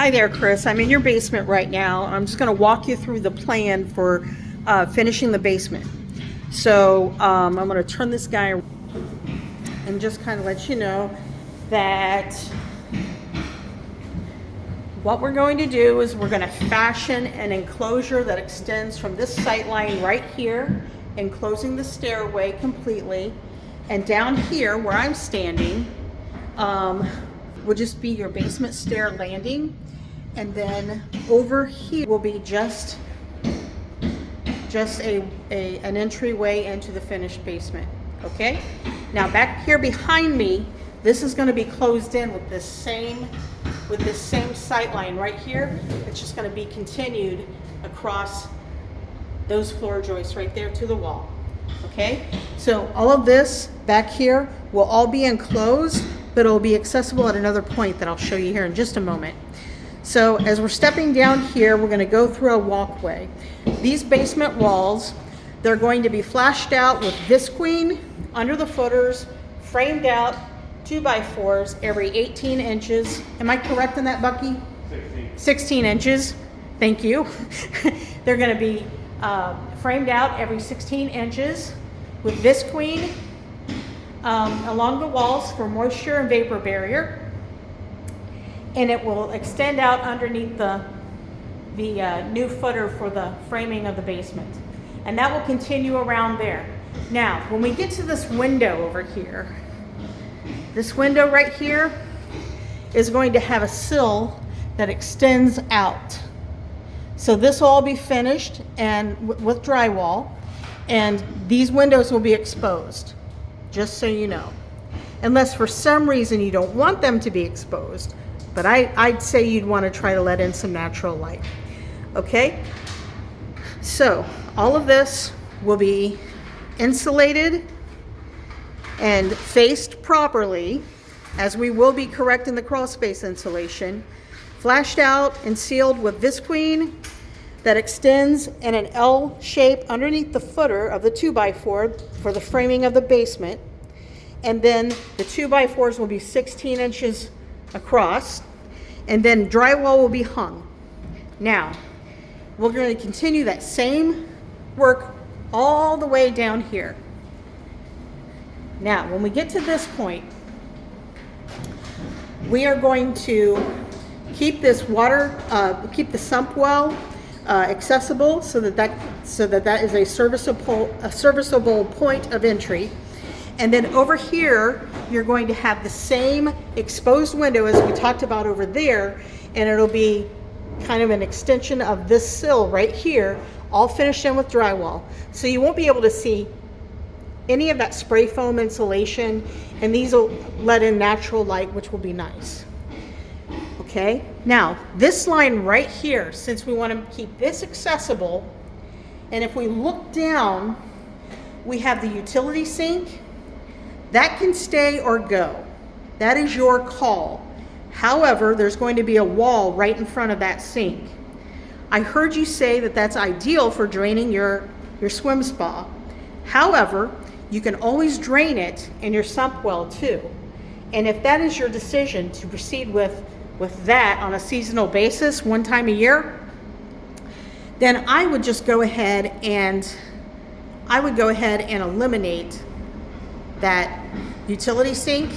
Hi there, Chris. I'm in your basement right now. I'm just going to walk you through the plan for finishing the basement. So I'm going to turn this guy and just kind of let you know that what we're going to do is we're going to fashion an enclosure that extends from this sight line right here, enclosing the stairway completely. And down here where I'm standing will just be your basement stair landing. And then over here will be just an entryway into the finished basement. Okay? Now back here behind me, this is going to be closed in with this same sight line right here. It's just going to be continued across those floor joists right there to the wall. Okay? So all of this back here will all be enclosed, but it will be accessible at another point that I'll show you here in just a moment. So as we're stepping down here, we're going to go through a walkway. These basement walls, they're going to be flashed out with visqueen under the footers, framed out 2x4s every 18 inches. Am I correct in that, Bucky? 16 inches. Thank you. They're going to be framed out every 16 inches with visqueen along the walls for moisture and vapor barrier. And it will extend out underneath the new footer for the framing of the basement. And that will continue around there. Now, when we get to this window over here, this window right here is going to have a sill that extends out. So this will all be finished and with drywall, and these windows will be exposed, just so you know. Unless for some reason you don't want them to be exposed. But I'd say you'd want to try to let in some natural light. Okay? So all of this will be insulated and faced properly, as we will be correct in the crawl space insulation, flashed out and sealed with visqueen that extends in an L shape underneath the footer of the 2x4 for the framing of the basement. And then the 2x4s will be 16 inches across, and then drywall will be hung. Now, we're going to continue that same work all the way down here. Now, when we get to this point, we are going to keep this water, keep the sump well accessible so that is a serviceable point of entry. And then over here, you're going to have the same exposed window as we talked about over there, and it'll be kind of an extension of this sill right here, all finished in with drywall. So you won't be able to see any of that spray foam insulation, and these will let in natural light, which will be nice. Okay, now this line right here, since we want to keep this accessible, and if we look down, we have the utility sink. That can stay or go. That is your call. However, there's going to be a wall right in front of that sink. I heard you say that that's ideal for draining your swim spa. However, you can always drain it in your sump well too. And if that is your decision to proceed with that on a seasonal basis, one time a year, then I would just go ahead and eliminate that utility sink,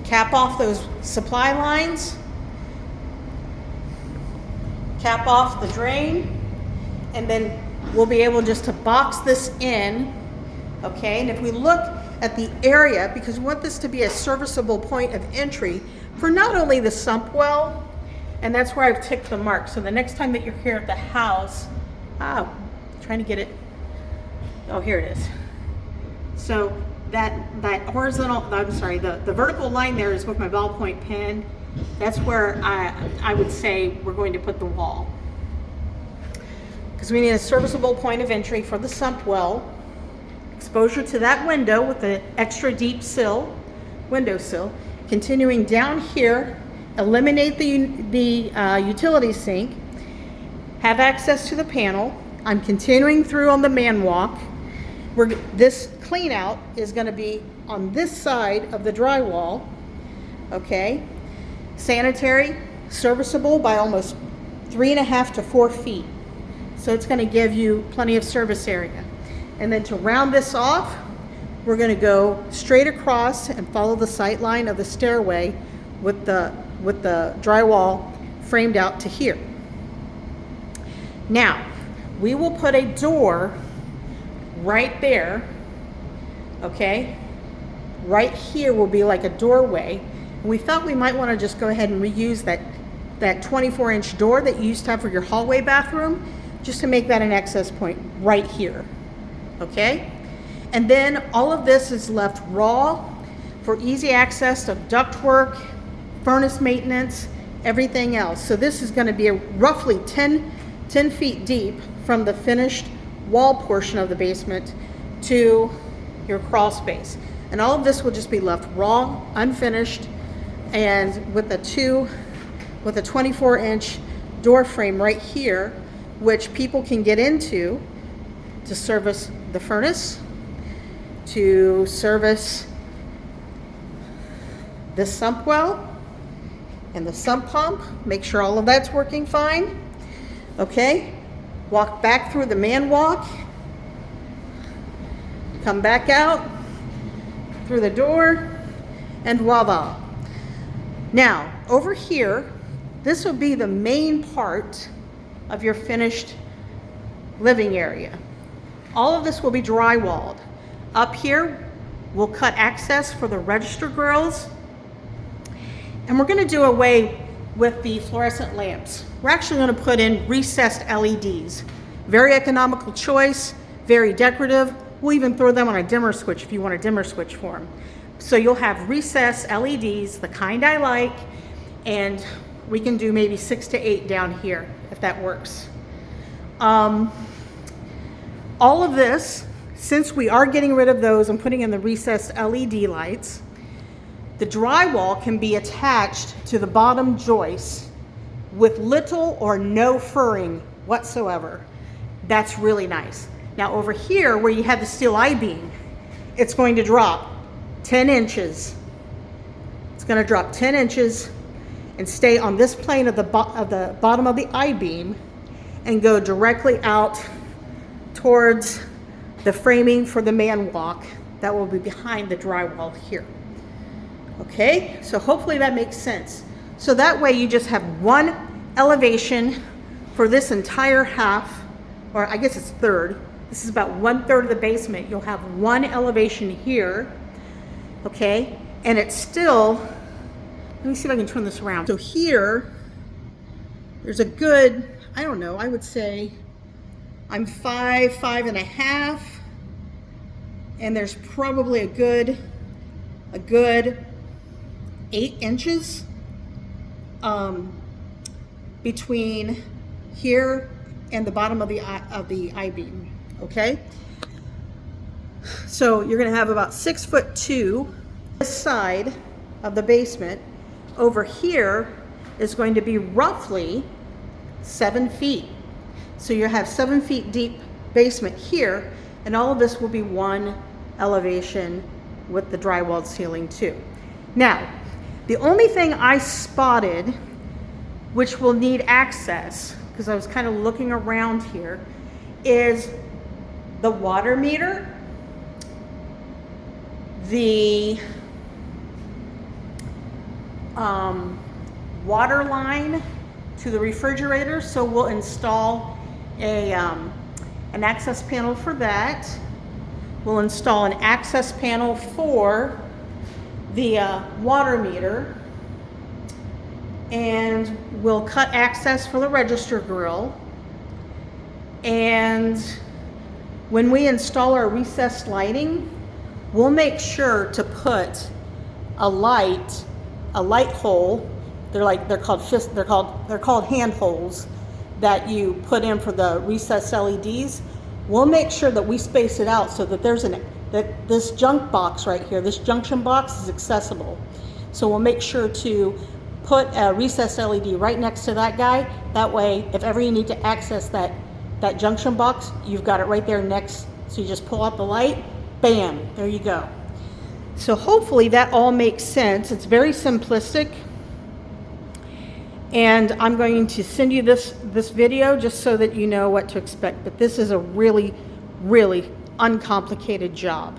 cap off those supply lines, cap off the drain, and then we'll be able just to box this in. Okay, and if we look at the area, because we want this to be a serviceable point of entry for not only the sump well, and that's where I've ticked the mark. So the next time that you're here at the house, trying to get it, oh, here it is. So that horizontal, the vertical line there is with my ballpoint pen. That's where I would say we're going to put the wall. Because we need a serviceable point of entry for the sump well, exposure to that window with an extra deep window sill. Continuing down here, eliminate the utility sink, have access to the panel. I'm continuing through on the man walk. This clean out is going to be on this side of the drywall, okay? sanitary, serviceable by almost 3.5 to 4 feet. So it's going to give you plenty of service area. And then to round this off, we're going to go straight across and follow the sight line of the stairway with the drywall framed out to here. Now, we will put a door right there, okay? Right here will be like a doorway. And we thought we might want to just go ahead and reuse that 24-inch door that you used to have for your hallway bathroom, just to make that an access point right here, okay? And then all of this is left raw for easy access of ductwork, furnace maintenance, everything else. So this is going to be roughly 10 feet deep from the finished wall portion of the basement to your crawl space. And all of this will just be left raw, unfinished, and with a 24-inch door frame right here, which people can get into to service the furnace, to service the sump well and the sump pump, make sure all of that's working fine. Okay, walk back through the man walk, come back out through the door, and voila. Now, over here, this will be the main part of your finished living area. All of this will be drywalled. Up here, we'll cut access for the register grills, and we're going to do away with the fluorescent lamps. We're actually going to put in recessed LEDs. Very economical choice, very decorative. We'll even throw them on a dimmer switch if you want a dimmer switch for them. So you'll have recessed LEDs, the kind I like, and we can do maybe 6 to 8 down here if that works. All of this, since we are getting rid of those and putting in the recessed LED lights, the drywall can be attached to the bottom joist with little or no furring whatsoever. That's really nice. Now over here where you have the steel I-beam, it's going to drop 10 inches. It's going to drop 10 inches and stay on this plane of the bottom of the I-beam and go directly out towards the framing for the man walk that will be behind the drywall here. Okay, so hopefully that makes sense. So that way you just have one elevation for this entire half, or I guess it's third. This is about 1/3 of the basement. You'll have one elevation here, okay? And it's still, let me see if I can turn this around. So here, there's a good, I don't know, I would say I'm 5.5, and there's probably a good 8 inches between here and the bottom of the I-beam. Okay, so you're going to have about 6'2" this side of the basement. Over here is going to be roughly 7 feet. So you have 7 feet deep basement here, and all of this will be one elevation with the drywalled ceiling too. Now, the only thing I spotted which will need access, because I was kind of looking around here, is the water meter, the water line to the refrigerator. So we'll install an access panel for that. We'll install an access panel for the water meter, and we'll cut access for the register grill. And when we install our recessed lighting, we'll make sure to put a light hole. They're called hand holes that you put in for the recessed LEDs. We'll make sure that we space it out so that that this junk box right here, this junction box, is accessible. So we'll make sure to put a recessed LED right next to that guy. That way, if ever you need to access that junction box, you've got it right there next. So you just pull out the light, bam, there you go. So hopefully that all makes sense. It's very simplistic. And I'm going to send you this video just so that you know what to expect. But this is a really, really uncomplicated job.